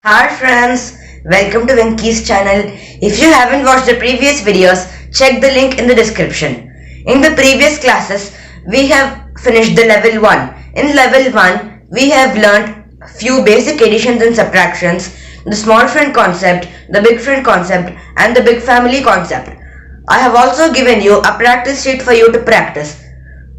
Hi friends, welcome to Venky's channel. If you haven't watched the previous videos, check the link in the description. In the previous classes, we have finished the level 1. In level 1, we have learned few basic additions and subtractions, the small friend concept, the big friend concept and the big family concept. I have also given you a practice sheet for you to practice.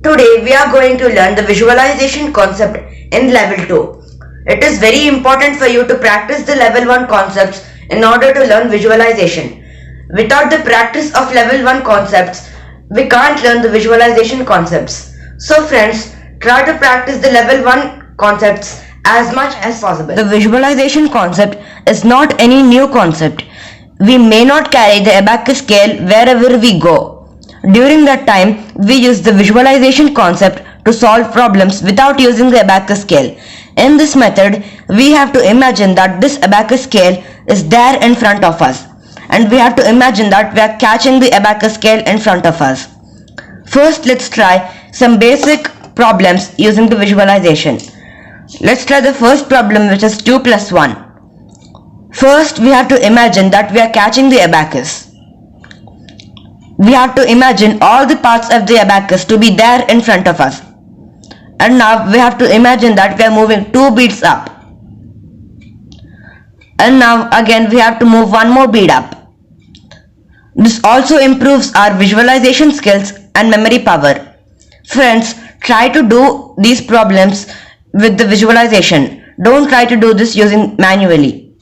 Today we are going to learn the visualization concept in level 2. It is very important for you to practice the level 1 concepts in order to learn visualization. Without the practice of level 1 concepts, we can't learn the visualization concepts. So friends, try to practice the level 1 concepts as much as possible. The visualization concept is not any new concept. We may not carry the abacus scale wherever we go. During that time, we use the visualization concept to solve problems without using the abacus scale. In this method, we have to imagine that this abacus scale is there in front of us, and we have to imagine that we are catching the abacus scale in front of us. First, let's try some basic problems using the visualization. Let's try the first problem, which is 2 plus 1. First, we have to imagine that we are catching the abacus. We have to imagine all the parts of the abacus to be there in front of us. And now we have to imagine that we are moving 2 beads up. And now again we have to move one more bead up. This also improves our visualization skills and memory power. Friends, try to do these problems with the visualization. Don't try to do this using manually.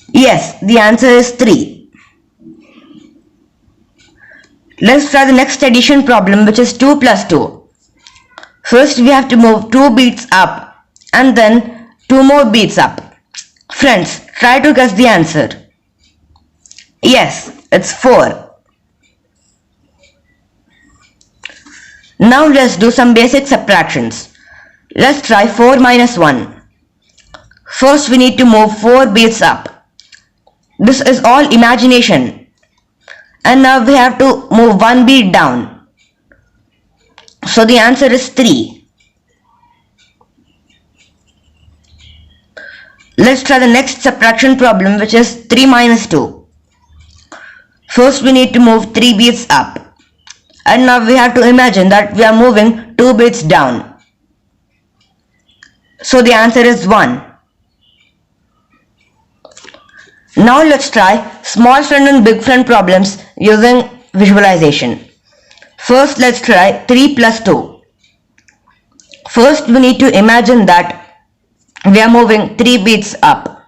Yes, the answer is 3. Let's try the next addition problem, which is 2 plus 2. First we have to move 2 beads up and then 2 more beads up. Friends, try to guess the answer. Yes, it's 4. Now let's do some basic subtractions. Let's try 4 minus 1. First we need to move 4 beads up. This is all imagination. And now we have to move 1 bead down. So the answer is 3. Let's try the next subtraction problem, which is 3 minus 2. First we need to move 3 beads up. And now we have to imagine that we are moving 2 beads down. So the answer is 1. Now let's try small friend and big friend problems using visualization. First, let's try 3 plus 2. First, we need to imagine that we are moving 3 beads up.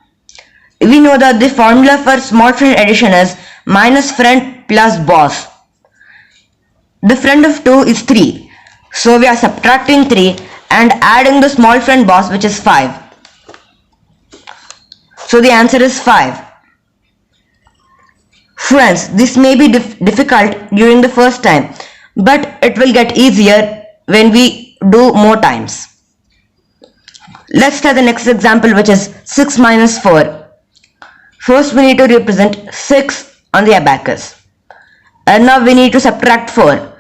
We know that the formula for small friend addition is minus friend plus boss. The friend of 2 is 3. So we are subtracting 3 and adding the small friend boss, which is 5. So the answer is 5. Friends, this may be difficult during the first time, but it will get easier when we do more times. Let's try the next example, which is 6 minus 4. First we need to represent 6 on the abacus. And now we need to subtract 4.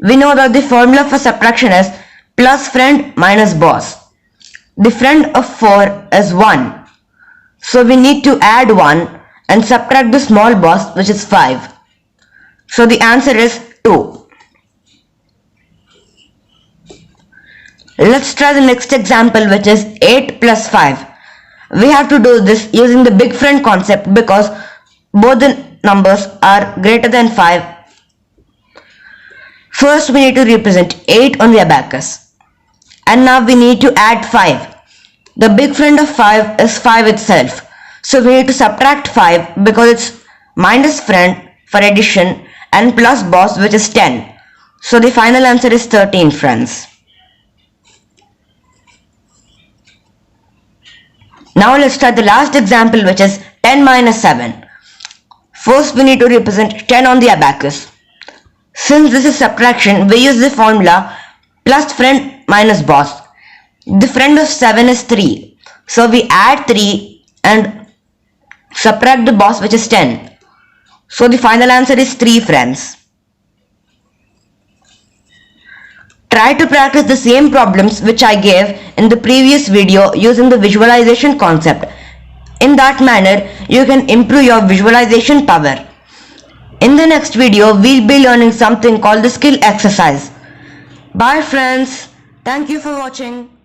We know that the formula for subtraction is plus friend minus boss. The friend of 4 is 1. So we need to add 1 and subtract the small boss, which is 5. So the answer is 2. Let's try the next example, which is 8 plus 5. We have to do this using the big friend concept because both the numbers are greater than 5. First we need to represent 8 on the abacus. And now we need to add 5. The big friend of 5 is 5 itself. So we need to subtract 5 because it's minus friend for addition and plus boss, which is 10. So the final answer is 13, friends. Now let's try the last example, which is 10 minus 7. First we need to represent 10 on the abacus. Since this is subtraction, we use the formula plus friend minus boss. The friend of 7 is 3. So we add 3 and subtract the boss, which is 10. So the final answer is 3, friends. Try to practice the same problems which I gave in the previous video using the visualization concept. In that manner, you can improve your visualization power. In the next video, we'll be learning something called the skill exercise. Bye friends. Thank you for watching.